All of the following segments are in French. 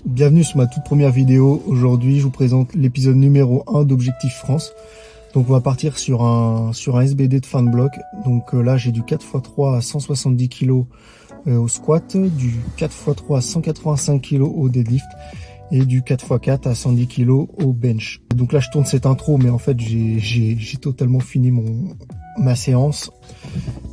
Bienvenue sur ma toute première vidéo. Aujourd'hui, je vous présente l'épisode numéro 1 d'Objectif France. Donc on va partir sur un SBD de fin de bloc. Donc là, j'ai du 4x3 à 170 kg au squat, du 4x3 à 185 kg au deadlift et du 4x4 à 110 kg au bench. Donc là, je tourne cette intro, mais en fait, j'ai totalement fini ma séance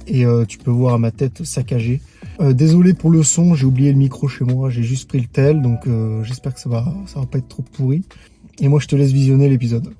et tu peux voir à ma tête saccagée. Désolé pour le son, j'ai oublié le micro chez moi, j'ai juste pris le tel, donc j'espère que ça va pas être trop pourri. Et moi, je te laisse visionner l'épisode.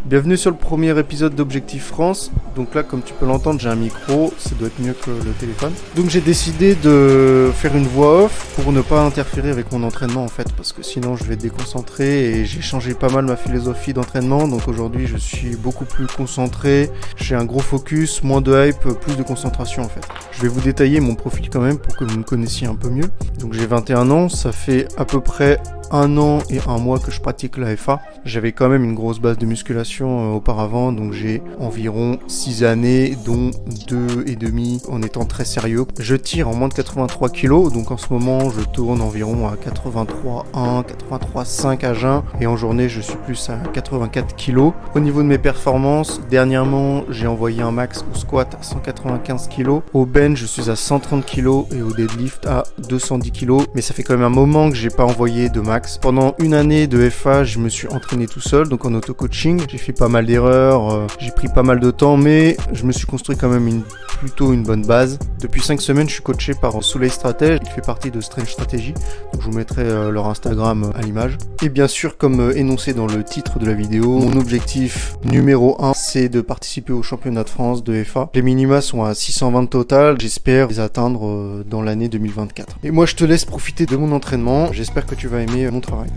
Bienvenue sur le premier épisode d'Objectif France. Donc là, comme tu peux l'entendre, j'ai un micro, ça doit être mieux que le téléphone. Donc j'ai décidé de faire une voix off pour ne pas interférer avec mon entraînement en fait, parce que sinon je vais être déconcentré et j'ai changé pas mal ma philosophie d'entraînement. Donc aujourd'hui, je suis beaucoup plus concentré, j'ai un gros focus, moins de hype, plus de concentration en fait. Je vais vous détailler mon profil quand même pour que vous me connaissiez un peu mieux. Donc j'ai 21 ans, ça fait à peu près 1 an et 1 mois que je pratique la FA. J'avais quand même une grosse base de musculation auparavant, donc j'ai environ 6 années, dont 2 et demi en étant très sérieux. Je tire en moins de 83 kg, donc en ce moment je tourne environ à 83,1, 83,5 à jeun, et en journée je suis plus à 84 kg. Au niveau de mes performances, dernièrement j'ai envoyé un max au squat à 195 kg, au bench je suis à 130 kg et au deadlift à 210 kg, mais ça fait quand même un moment que j'ai pas envoyé de max. Pendant une année de FA, je me suis entraîné tout seul, donc en auto-coaching. J'ai fait pas mal d'erreurs, j'ai pris pas mal de temps, mais je me suis construit quand même plutôt une bonne base. Depuis 5 semaines, je suis coaché par Soleil Stratège, qui fait partie de Strange Strategy. Donc je vous mettrai leur Instagram à l'image. Et bien sûr, comme énoncé dans le titre de la vidéo, mon objectif numéro 1, c'est de participer au championnat de France de FA. Les minima sont à 620 total, j'espère les atteindre dans l'année 2024. Et moi, je te laisse profiter de mon entraînement. J'espère que tu vas aimer mon travail.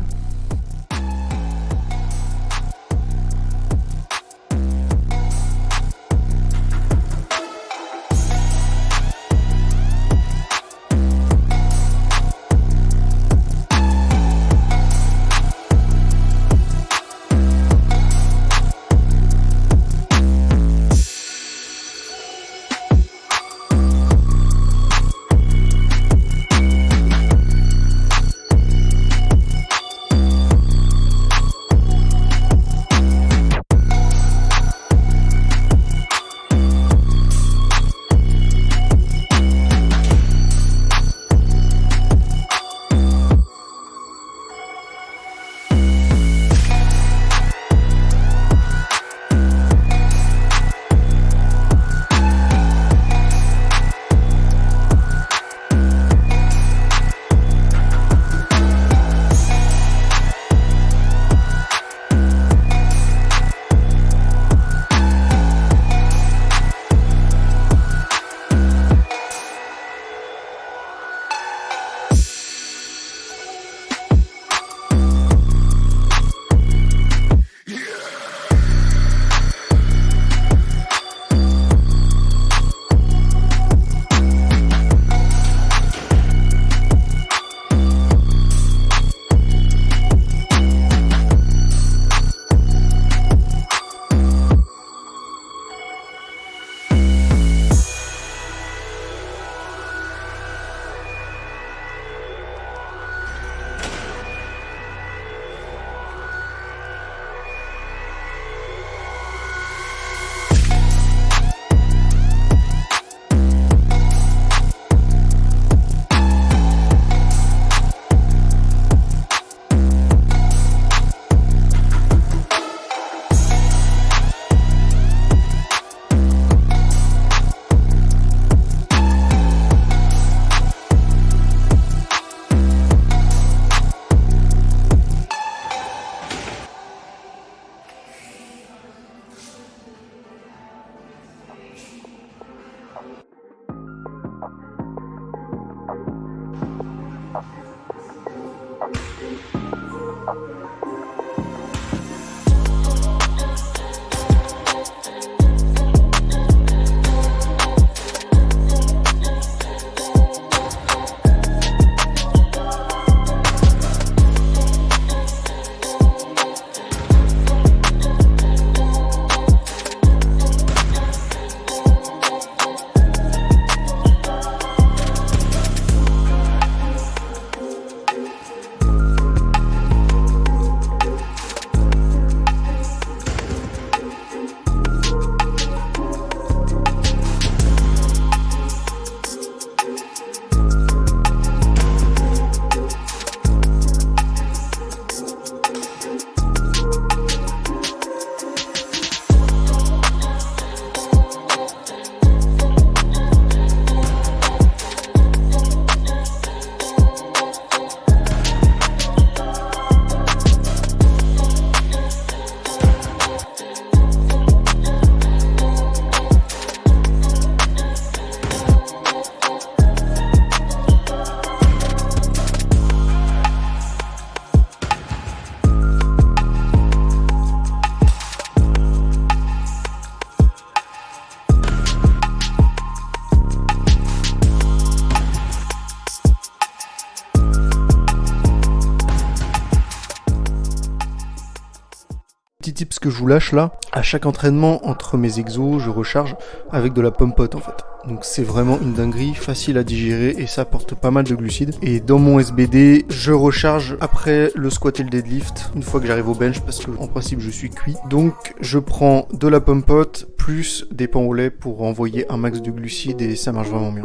petit tips que je vous lâche là, à chaque entraînement entre mes exos, je recharge avec de la pomme pote en fait. Donc c'est vraiment une dinguerie, facile à digérer et ça apporte pas mal de glucides. Et dans mon SBD, je recharge après le squat et le deadlift, une fois que j'arrive au bench parce que en principe je suis cuit. Donc je prends de la pomme pote plus des pains au lait pour envoyer un max de glucides et ça marche vraiment bien.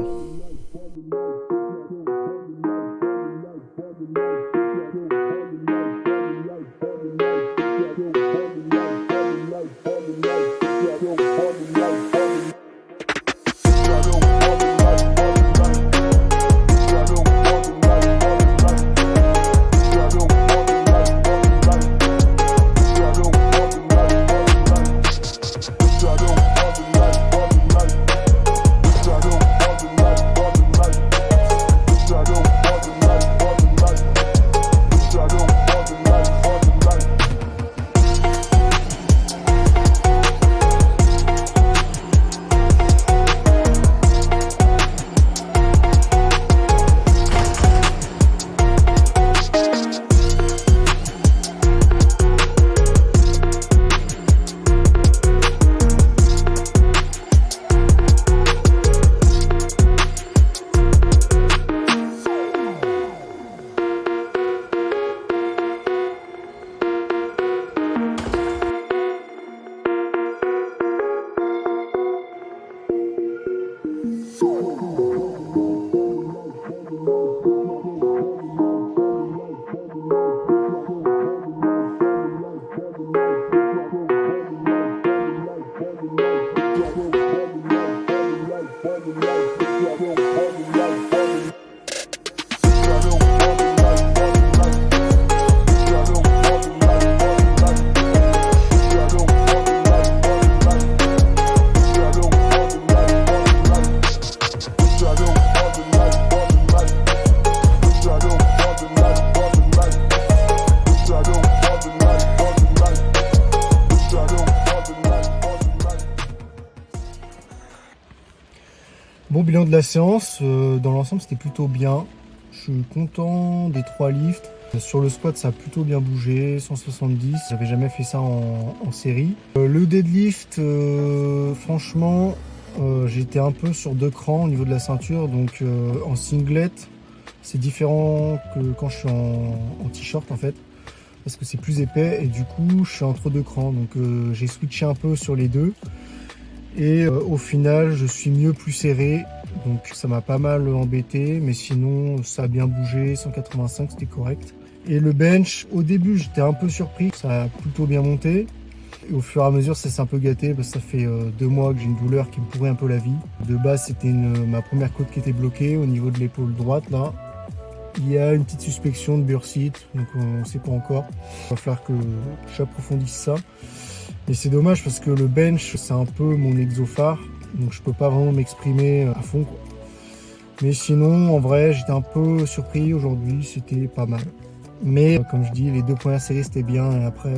Bon bilan de la séance, dans l'ensemble c'était plutôt bien. Je suis content des 3 lifts. Sur le squat ça a plutôt bien bougé, 170, j'avais jamais fait ça en série. Le deadlift, franchement, j'étais un peu sur 2 crans au niveau de la ceinture, donc en singlet c'est différent que quand je suis en t-shirt en fait, parce que c'est plus épais et du coup je suis entre 2 crans, donc j'ai switché un peu sur les deux. Et au final, je suis mieux plus serré, donc ça m'a pas mal embêté, mais sinon ça a bien bougé, 185 c'était correct. Et le bench, au début j'étais un peu surpris, ça a plutôt bien monté. Et au fur et à mesure ça s'est un peu gâté, parce que ça fait 2 mois que j'ai une douleur qui me pourrit un peu la vie. De base c'était ma première côte qui était bloquée au niveau de l'épaule droite là. Il y a une petite suspicion de bursite, donc on ne sait pas encore. Il va falloir que j'approfondisse ça. Et c'est dommage parce que le bench, c'est un peu mon exophare, donc je peux pas vraiment m'exprimer à fond, quoi. Mais sinon, en vrai, j'étais un peu surpris aujourd'hui, c'était pas mal. Mais comme je dis, les 2 premières séries c'était bien, et après,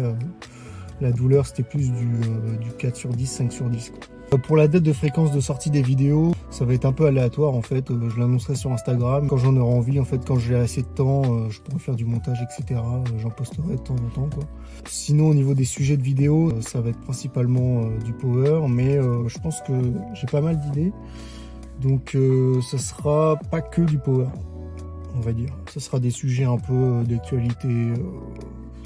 la douleur c'était plus du 4 sur 10, 5 sur 10, quoi. Pour la date de fréquence de sortie des vidéos, ça va être un peu aléatoire en fait, je l'annoncerai sur Instagram. Quand j'en aurai envie, en fait, quand j'ai assez de temps, je pourrai faire du montage, etc. J'en posterai de temps en temps, quoi. Sinon au niveau des sujets de vidéos, ça va être principalement du power, mais je pense que j'ai pas mal d'idées. Donc ça sera pas que du power, on va dire. Ça sera des sujets un peu d'actualité,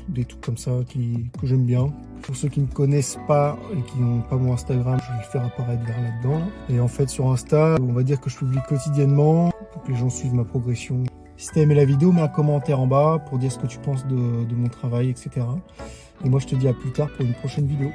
des trucs comme ça que j'aime bien. Pour ceux qui ne me connaissent pas et qui n'ont pas mon Instagram, je vais le faire apparaître vers là-dedans. Et en fait sur Insta, on va dire que je publie quotidiennement pour que les gens suivent ma progression. Si tu as aimé la vidéo, mets un commentaire en bas pour dire ce que tu penses de mon travail, etc. Et moi je te dis à plus tard pour une prochaine vidéo.